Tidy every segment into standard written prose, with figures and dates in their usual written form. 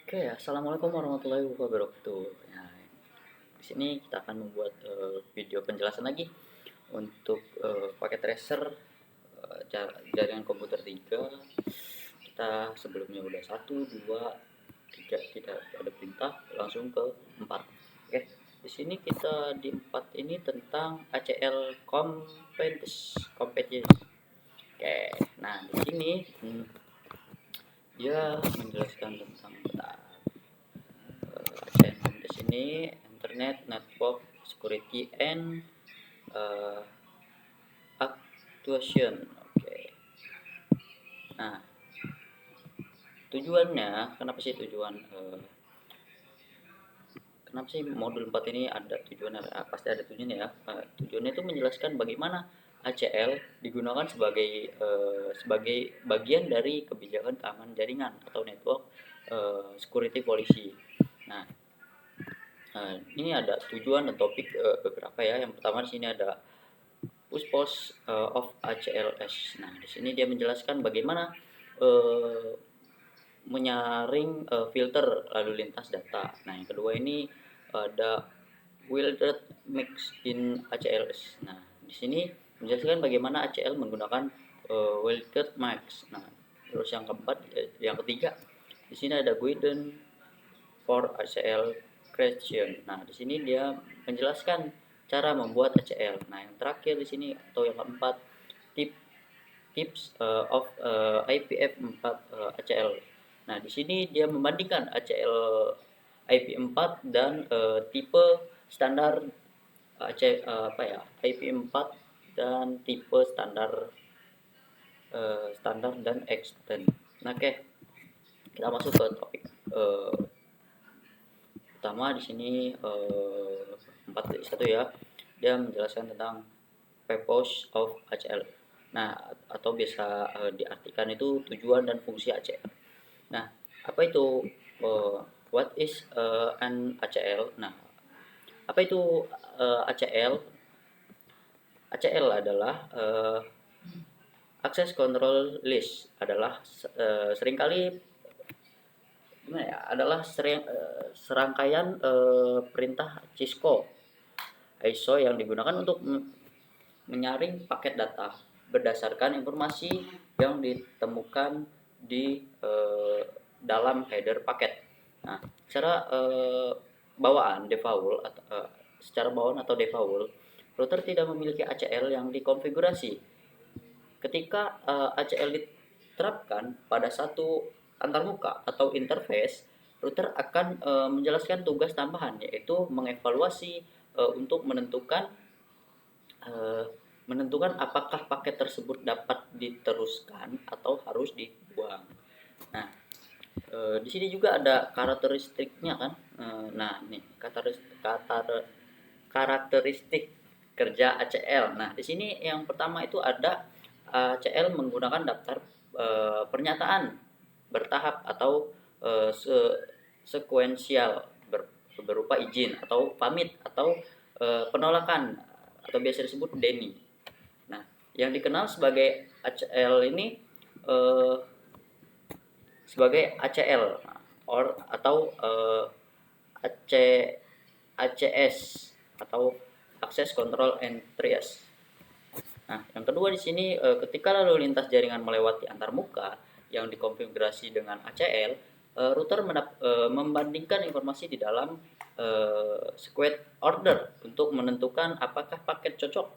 Oke, assalamualaikum warahmatullahi wabarakatuh. Nah, di sini kita akan membuat video penjelasan lagi untuk paket tracer jaringan komputer 3. Kita sebelumnya udah 1, 2, 3, kita ada perintah langsung ke 4. Oke, di sini kita di 4 ini tentang ACL competition. Oke, nah di sini dia menjelaskan tentang ACN di sini Internet Network Security and uh, Actuation. Oke. Nah, tujuannya kenapa sih kenapa sih modul 4 ini ada tujuannya? Pasti ada tujuannya ya. Tujuannya itu menjelaskan bagaimana ACL digunakan sebagai bagian dari kebijakan keamanan jaringan atau network security policy. Nah, ini ada tujuan dan topik beberapa ya. Yang pertama di sini ada push post of ACLS. Nah, di sini dia menjelaskan bagaimana menyaring filter lalu lintas data. Nah, yang kedua ini ada wielded mix in ACLS. Nah, di sini menjelaskan bagaimana ACL menggunakan wielded mix. Nah, terus yang keempat, yang ketiga, di sini ada guidance for ACL creation. Nah, di sini dia menjelaskan cara membuat ACL. Nah, yang terakhir di sini atau yang keempat, tips of IPv4 ACL. Nah, di sini dia membandingkan ACL IP4 dan tipe standar IP4 dan tipe standar dan extend. Nah, oke. Kita masuk ke topik pertama di sini 4.1 ya. Dia menjelaskan tentang purpose of ACL. Nah, atau biasa diartikan itu tujuan dan fungsi ACL. Nah, apa itu what is an ACL? Nah, apa itu ACL? ACL adalah access control list, adalah seringkali gimana ya? Adalah serangkaian perintah Cisco ISO yang digunakan untuk menyaring paket data berdasarkan informasi yang ditemukan di dalam header paket. Nah, secara bawaan atau default, router tidak memiliki ACL yang dikonfigurasi. Ketika ACL diterapkan pada satu antarmuka atau interface, router akan menjelaskan tugas tambahan, yaitu mengevaluasi untuk menentukan apakah paket tersebut dapat diteruskan atau harus dibuang. Nah, di sini juga ada karakteristiknya kan. Nah, ini karakteristik kerja ACL. Nah, di sini yang pertama itu ada ACL menggunakan daftar pernyataan bertahap atau sekuensial berupa izin atau pamit atau penolakan atau biasa disebut DENI. Nah, yang dikenal sebagai ACL ini sebagai ACL atau ACS atau Access Control and Trace. Nah, yang kedua di sini ketika lalu lintas jaringan melewati antarmuka yang dikonfigurasi dengan ACL, router membandingkan informasi di dalam squad order untuk menentukan apakah paket cocok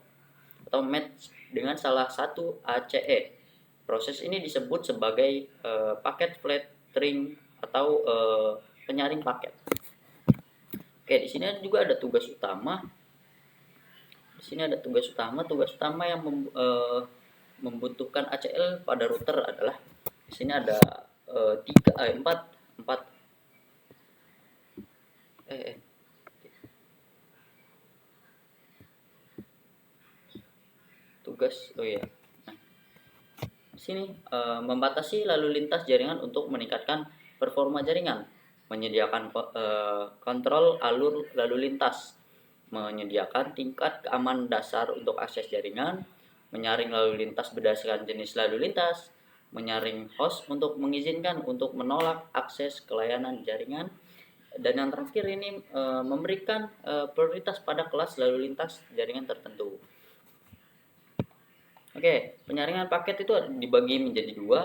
atau match dengan salah satu ACE. Proses ini disebut sebagai paket filtering atau penyaring paket. Oke, di sini juga ada tugas utama. Di sini ada tugas utama yang membutuhkan ACL pada router adalah di sini ada 4 tugas. Oh ya. Nah, di sini membatasi lalu lintas jaringan untuk meningkatkan performa jaringan, menyediakan kontrol alur lalu lintas, menyediakan tingkat keamanan dasar untuk akses jaringan, menyaring lalu lintas berdasarkan jenis lalu lintas, menyaring host untuk mengizinkan untuk menolak akses ke layanan jaringan. Dan yang terakhir ini memberikan prioritas pada kelas lalu lintas jaringan tertentu. Oke, penyaringan paket itu dibagi menjadi dua.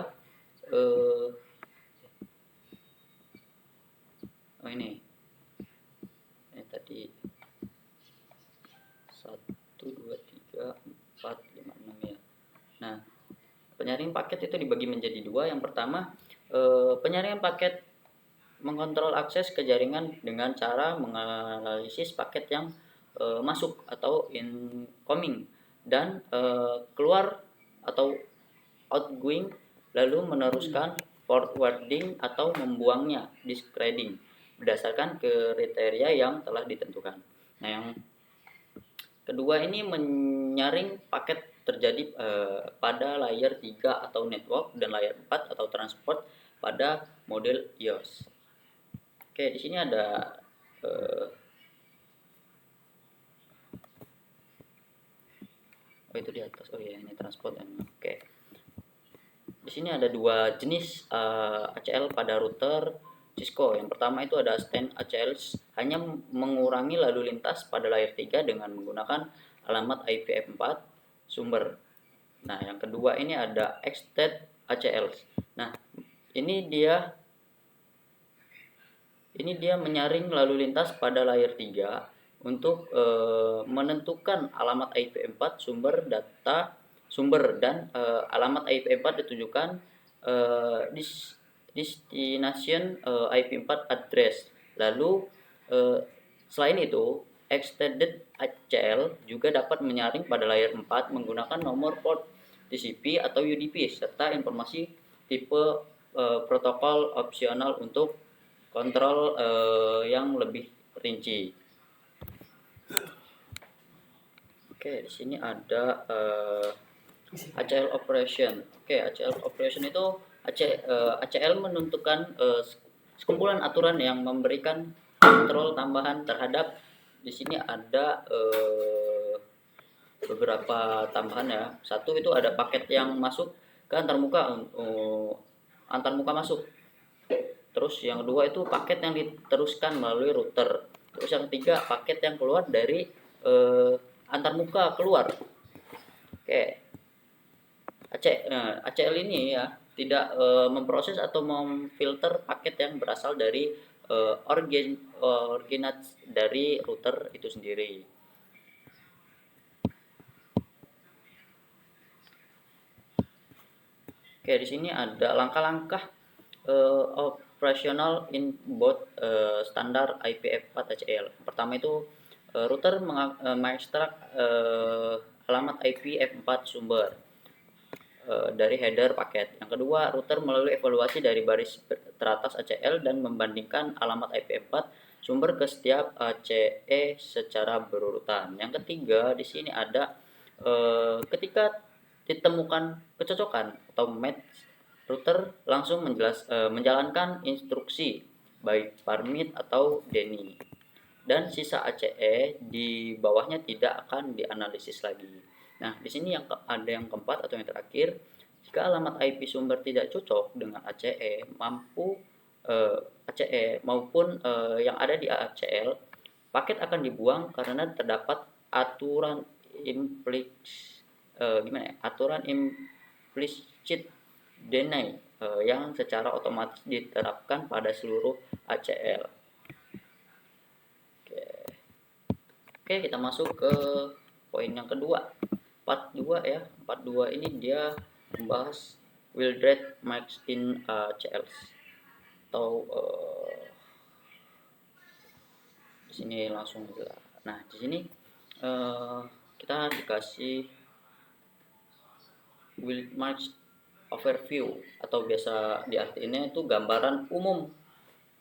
Ini tadi 1, 2, 3, 4, 5, 6 ya. Nah, penyaringan paket itu dibagi menjadi dua. Yang pertama, penyaringan paket mengontrol akses ke jaringan dengan cara menganalisis paket yang masuk atau incoming dan keluar atau outgoing, lalu meneruskan forwarding atau membuangnya discarding berdasarkan kriteria yang telah ditentukan. Nah, yang kedua ini menyaring paket terjadi pada layer 3 atau network dan layer 4 atau transport pada model iOS. Oke, di sini ada itu di atas. Oh ya, ini transport. Oke. Di sini ada dua jenis ACL pada router Cisco. Yang pertama itu ada stand ACL, hanya mengurangi lalu lintas pada layer 3 dengan menggunakan alamat IPv4 sumber. Nah, yang kedua ini ada extended ACL. Nah, ini dia menyaring lalu lintas pada layer 3 untuk menentukan alamat IPv4 sumber dan alamat IPv4 ditujukan destination IPv4 address. Lalu selain itu, extended ACL juga dapat menyaring pada layer 4 menggunakan nomor port TCP atau UDP serta informasi tipe protokol opsional untuk kontrol yang lebih rinci. Oke, di sini ada ACL operation. Oke, ACL operation itu ACL menentukan sekumpulan aturan yang memberikan kontrol tambahan terhadap. Di sini ada beberapa tambahan ya. Satu itu ada paket yang masuk ke antarmuka masuk. Terus yang kedua itu paket yang diteruskan melalui router. Terus yang ketiga paket yang keluar dari antarmuka keluar. Oke. ACL ini ya tidak memproses atau memfilter paket yang berasal dari originate dari router itu sendiri. Oke, di sini ada langkah-langkah operasional in both standar IPv4 ACL. Pertama itu router mengekstrak alamat IPv4 sumber dari header paket. Yang kedua, router melalui evaluasi dari baris teratas ACL dan membandingkan alamat IPv4 sumber ke setiap ACE secara berurutan. Yang ketiga, di sini ada ketika ditemukan kecocokan atau match, router langsung menjalankan instruksi baik parmit atau deny, dan sisa ACE di bawahnya tidak akan dianalisis lagi. Nah, di sini ada yang keempat atau yang terakhir, jika alamat IP sumber tidak cocok dengan ACE maupun yang ada di ACL, paket akan dibuang karena terdapat aturan implicit deny yang secara otomatis diterapkan pada seluruh ACL. Oke, kita masuk ke poin yang kedua. Part 2 ya. Part 2 ini dia membahas Wildred Max in ACL atau di sini langsung juga. Nah, di sini kita dikasih Wildmax overview atau biasa diartiinnya itu gambaran umum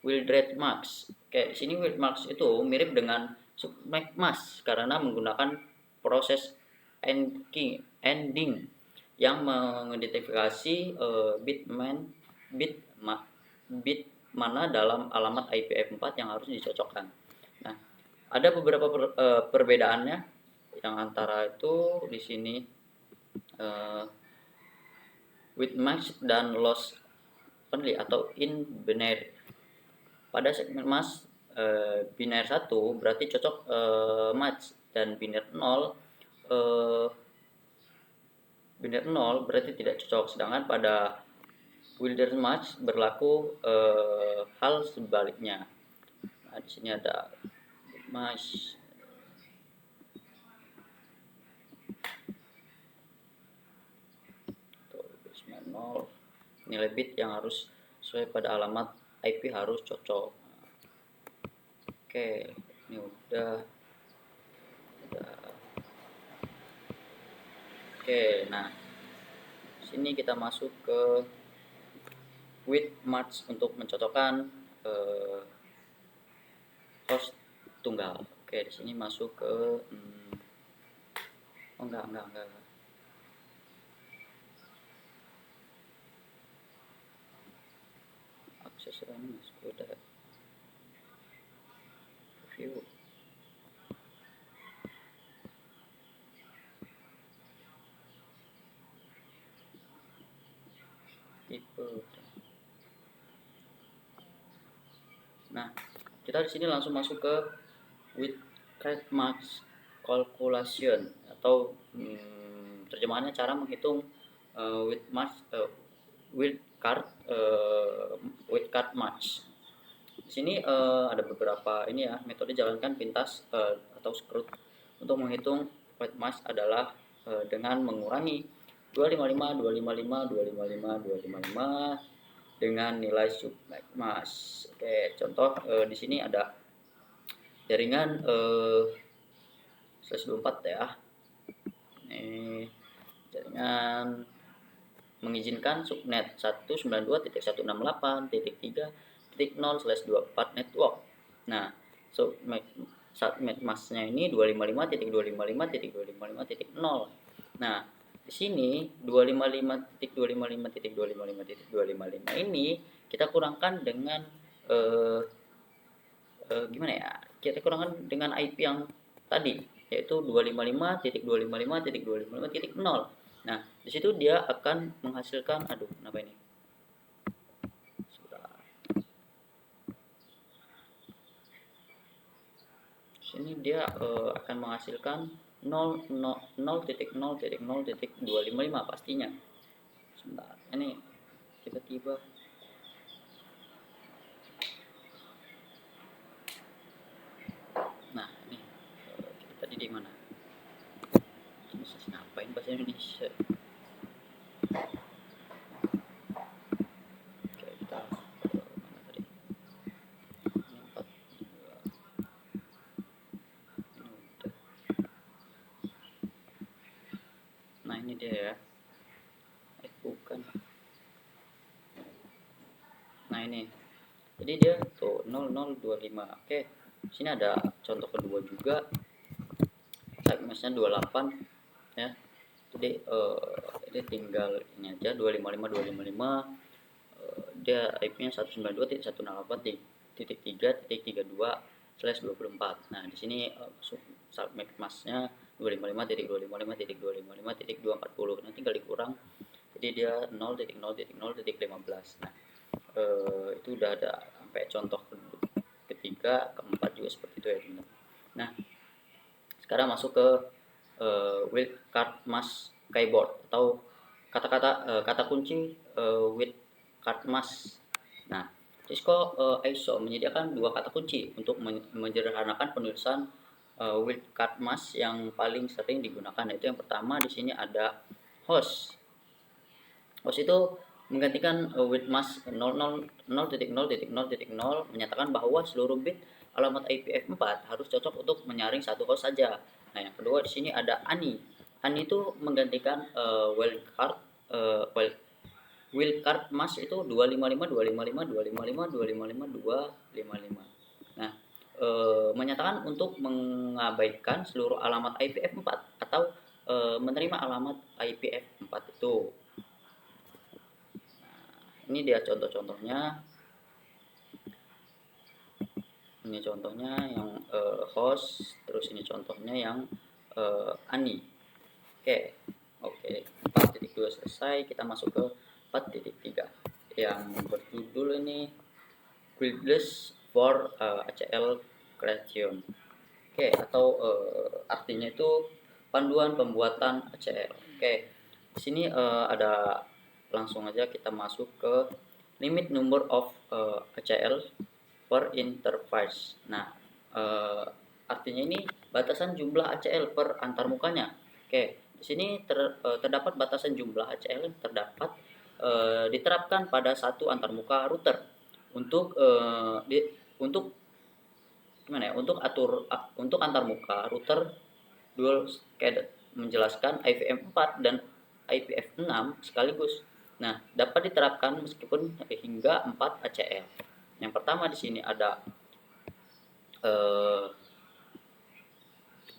Wildred Max. Oke, di sini Wildmax itu mirip dengan submax karena menggunakan proses ending yang mengidentifikasi bit mana dalam alamat IPv4 yang harus dicocokkan. Nah, ada beberapa perbedaannya, yang antara itu di sini with match dan loss only atau in binary. Pada segmen match biner 1 berarti cocok match, dan biner 0 berarti tidak cocok. Sedangkan pada wilderness match berlaku hal sebaliknya. Nah, di sini ada match nilai bit yang harus sesuai pada alamat IP harus cocok. Oke, ini udah. Oke, nah sini kita masuk ke with match untuk mencocokkan host tunggal. Oke, di sini masuk ke enggak. Akses ini masuk udah view. Tipe. Nah, kita di sini langsung masuk ke with card match calculation atau terjemahannya cara menghitung with card match. Di sini ada beberapa ini ya, metode jalankan pintas atau scrut untuk menghitung with match adalah dengan mengurangi 255 dengan nilai sub match. Oke, contoh di sini ada jaringan /24 ya. Ini jaringan mengizinkan subnet 192.168.3.0/24 network. Nah, subnet masknya ini 255.255.255.0. Nah, di sini 255.255.255.255 ini kita kurangkan dengan gimana ya? Kita kurangkan dengan IP yang tadi, yaitu 255.255.255.0. Nah, di situ dia akan menghasilkan, kenapa ini? Sini dia akan menghasilkan 0.0.0.255 pastinya. Sebentar, ini tiba-tiba nah ini kita tadi di mana? Ngapain bahasa Indonesia? Oke, kita mana tadi? Ini 4 ini udah. Nah, ini dia ya. Bukan. Nah, ini. Jadi dia tuh 0025. Oke. Sini ada contoh kedua juga. Type match-nya 28 ya. Jadi ini tinggal ini aja 255 dia IP-nya 192.168.3.32/24. Nah, di sini subnet masknya 255.255.255.240. Nanti tinggal dikurang jadi dia 0.0.0.15. Nah, itu udah ada sampai contoh ketiga, keempat juga seperti itu ya, teman-teman. Nah, sekarang masuk ke with card mask keyboard atau kata kunci with card mask. Nah, Cisco ISO menyediakan dua kata kunci untuk menyederhanakan penulisan with card mask yang paling sering digunakan, yaitu yang pertama di sini ada host. Host itu menggantikan with mask 00.0.0.0 menyatakan bahwa seluruh bit alamat IPv4 harus cocok untuk menyaring satu host saja. Nah, yang kedua di sini ada ANI. ANI itu menggantikan wildcard mask itu 255.255.255.255. Nah, menyatakan untuk mengabaikan seluruh alamat IPv4 atau menerima alamat IPv4 itu. Nah, ini dia contoh-contohnya. Ini contohnya yang host, terus ini contohnya yang ANI. Oke, 4.2 selesai. Kita masuk ke 4.3 yang berjudul ini Guidelines for ACL Creation. Oke, atau artinya itu panduan pembuatan ACL. Oke, di sini ada, langsung aja kita masuk ke limit number of ACL per interface. Nah, artinya ini batasan jumlah ACL per antarmukanya. Oke, di sini terdapat batasan jumlah ACL yang diterapkan pada satu antarmuka router untuk untuk gimana ya, untuk antarmuka router dual scaled menjelaskan IPv4 dan IPv6 sekaligus. Nah, dapat diterapkan meskipun hingga 4 ACL. Yang pertama di sini ada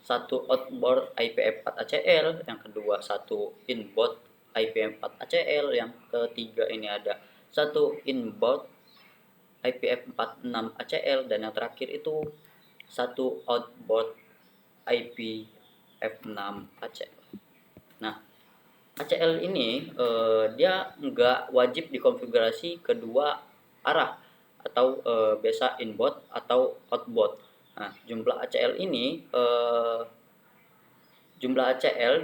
satu outboard IPv4 ACL, yang kedua satu inbound IPv4 ACL, yang ketiga ini ada satu inbound IPv4 6 ACL, dan yang terakhir itu satu outboard IPv6 ACL. Nah, ACL ini dia nggak wajib dikonfigurasi kedua arah atau biasa inbound atau outbound. Nah, jumlah ACL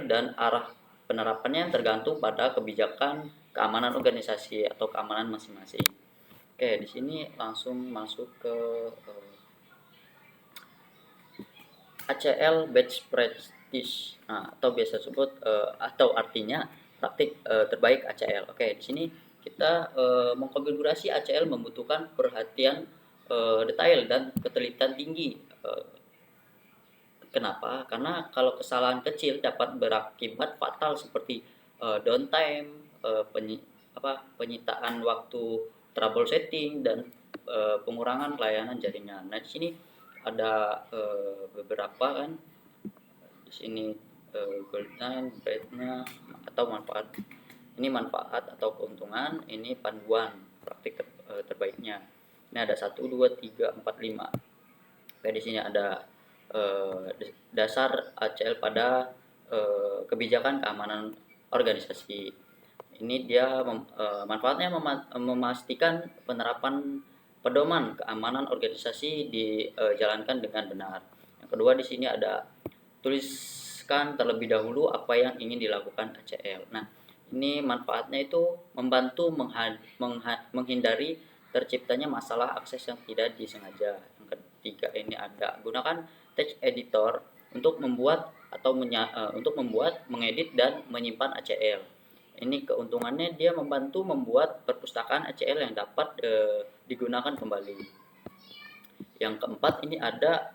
dan arah penerapannya tergantung pada kebijakan keamanan organisasi atau keamanan masing-masing. Oke, di sini langsung masuk ke ACL Best Practice, atau biasa sebut atau artinya praktik terbaik ACL. Oke, di sini kita mengkonfigurasi ACL membutuhkan perhatian detail dan ketelitian tinggi. Kenapa? Karena kalau kesalahan kecil dapat berakibat fatal seperti downtime, penyitaan waktu troubleshooting, dan pengurangan layanan jaringan. Nah, di sini ada beberapa kan. Di sini goalnya, bednya atau manfaat. Ini manfaat atau keuntungan, ini panduan praktik terbaiknya. Ini ada 1 2 3 4 5. Oke, di sini ada dasar ACL pada kebijakan keamanan organisasi. Ini dia manfaatnya memastikan penerapan pedoman keamanan organisasi dijalankan dengan benar. Yang kedua di sini ada tuliskan terlebih dahulu apa yang ingin dilakukan ACL. Nah, ini manfaatnya itu membantu menghindari terciptanya masalah akses yang tidak disengaja. Yang ketiga ini ada gunakan text editor untuk membuat mengedit dan menyimpan ACL. Ini keuntungannya dia membantu membuat perpustakaan ACL yang dapat digunakan kembali. Yang keempat ini ada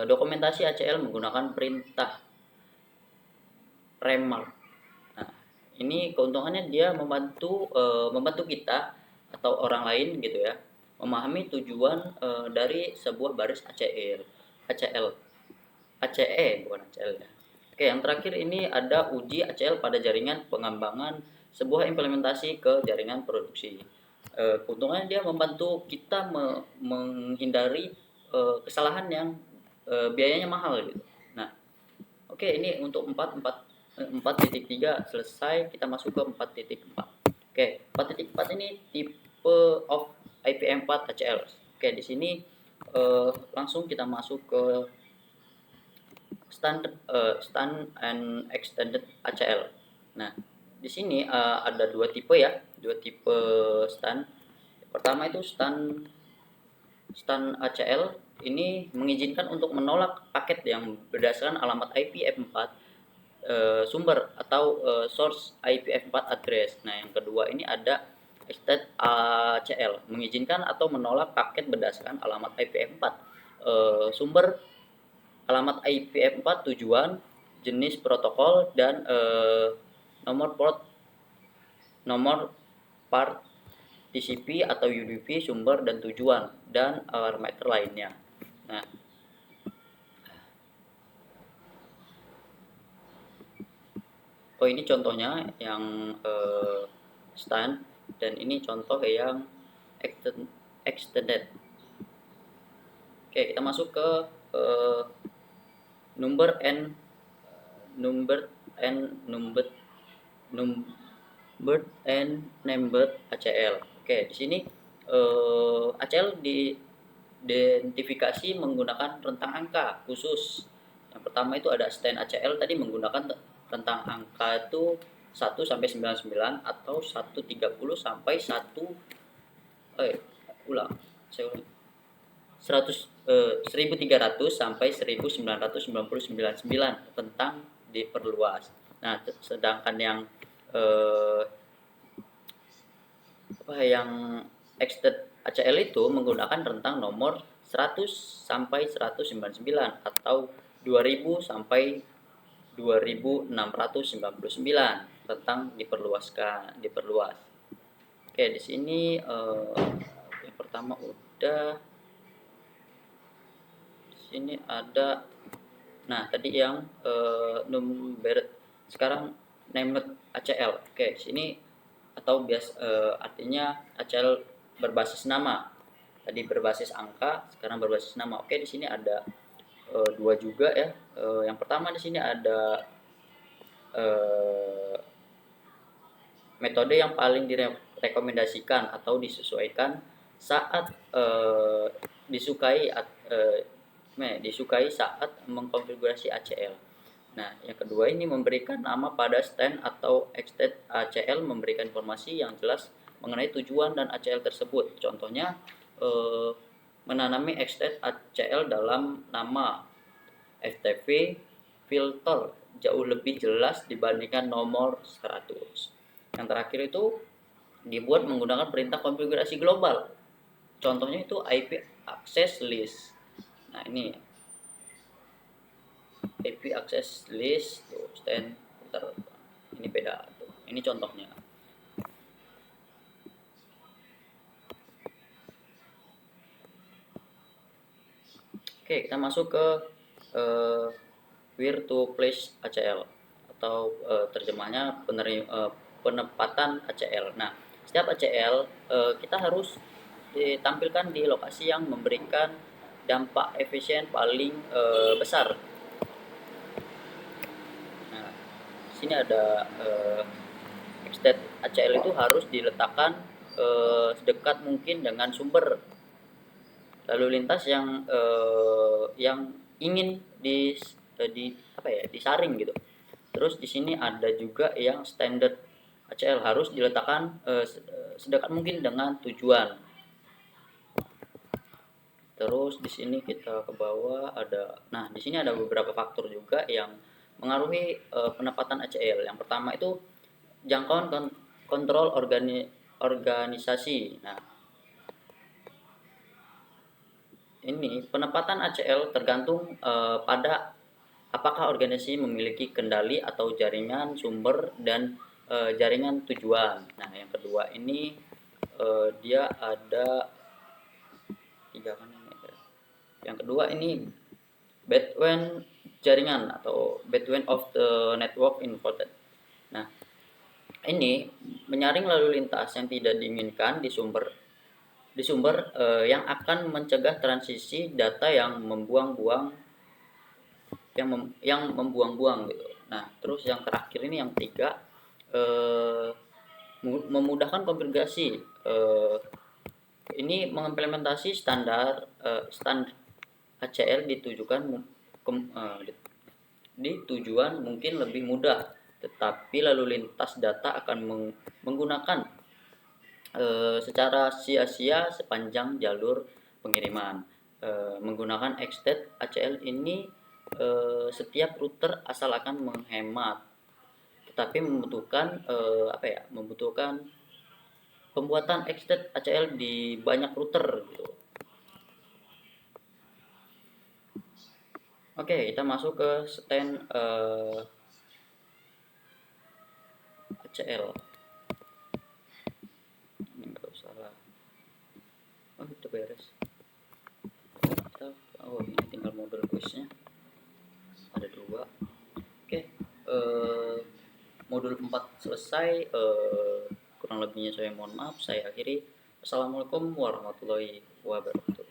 dokumentasi ACL menggunakan perintah remark. Nah, ini keuntungannya dia membantu kita atau orang lain gitu ya, memahami tujuan dari sebuah baris ACE bukan ACL ya. Oke, yang terakhir ini ada uji ACL pada jaringan pengembangan sebuah implementasi ke jaringan produksi. Keuntungannya dia membantu kita menghindari kesalahan yang biayanya mahal gitu. Nah, oke, ini untuk 4.3 selesai, kita masuk ke 4.4. Oke, 4.4 ini tipe of IPv4 ACL. Oke, di sini langsung kita masuk ke standard and extended ACL. Nah, di sini ada dua tipe stand. Pertama itu stand ACL ini mengizinkan untuk menolak paket yang berdasarkan alamat IPv4 sumber atau source IPv4 address. Nah, yang kedua ini ada extended ACL mengizinkan atau menolak paket berdasarkan alamat IPv4 sumber, alamat IPv4 tujuan, jenis protokol, dan nomor part TCP atau UDP sumber dan tujuan, dan parameter lainnya. Nah, ini contohnya yang stand, dan ini contoh yang extended. Oke, kita masuk ke number bird and named ACL. Oke, di sini ACL diidentifikasi menggunakan rentang angka khusus. Yang pertama itu ada stand ACL tadi menggunakan rentang angka itu 1 sampai 99 atau 130 sampai 1300 sampai 1999 tentang diperluas. Nah, sedangkan yang extended ACL itu menggunakan rentang nomor 100 sampai 199 atau 2000 sampai 2699 tentang diperluas. Oke, di sini yang pertama udah. Di sini ada. Nah, tadi yang number sekarang named ACL. Oke, di sini atau artinya ACL berbasis nama. Tadi berbasis angka, sekarang berbasis nama. Oke, di sini ada dua juga ya. Yang pertama di sini ada metode yang paling direkomendasikan atau disesuaikan saat disukai saat mengkonfigurasi ACL. Nah, yang kedua ini memberikan nama pada stand atau extended ACL, memberikan informasi yang jelas mengenai tujuan dan ACL tersebut. Contohnya menanami extended ACL dalam nama FTP filter jauh lebih jelas dibandingkan nomor 100. Yang terakhir itu dibuat menggunakan perintah konfigurasi global. Contohnya itu IP access list. Nah, ini IP access list tuh stand filter. Ini beda tuh. Ini contohnya. Oke, kita masuk ke where to place ACL atau terjemahnya penempatan ACL. Nah, setiap ACL kita harus ditampilkan di lokasi yang memberikan dampak efisien paling besar. Nah, di sini ada extended ACL itu harus diletakkan sedekat mungkin dengan sumber lalu lintas yang ingin disaring gitu. Terus di sini ada juga yang standard ACL harus diletakkan sedekat mungkin dengan tujuan. Terus di sini kita ke bawah ada. Nah, di sini ada beberapa faktor juga yang mengaruhi penempatan ACL. Yang pertama itu jangkauan kontrol organisasi. Nah, ini penempatan ACL tergantung pada apakah organisasi memiliki kendali atau jaringan sumber dan jaringan tujuan. Nah, yang kedua ini dia ada tiga kan ini. Yang kedua ini bandwidth jaringan atau bandwidth of the network involved. Nah, ini menyaring lalu lintas yang tidak diinginkan di sumber yang akan mencegah transisi data yang membuang-buang gitu. Nah, terus yang terakhir ini yang ketiga memudahkan konfigurasi. Ini mengimplementasi standar ACL di tujuan mungkin lebih mudah, tetapi lalu lintas data akan menggunakan secara sia-sia sepanjang jalur pengiriman. Menggunakan extended ACL ini setiap router asal akan menghemat, tetapi membutuhkan pembuatan extended ACL di banyak router gitu. Oke, kita masuk ke stand ACL. Ini nggak usah lah. Oh, itu beres. Ini tinggal modul quiznya. Ada 2. Oke, modul 4 selesai. Kurang lebihnya saya mohon maaf. Saya akhiri. Assalamualaikum warahmatullahi wabarakatuh.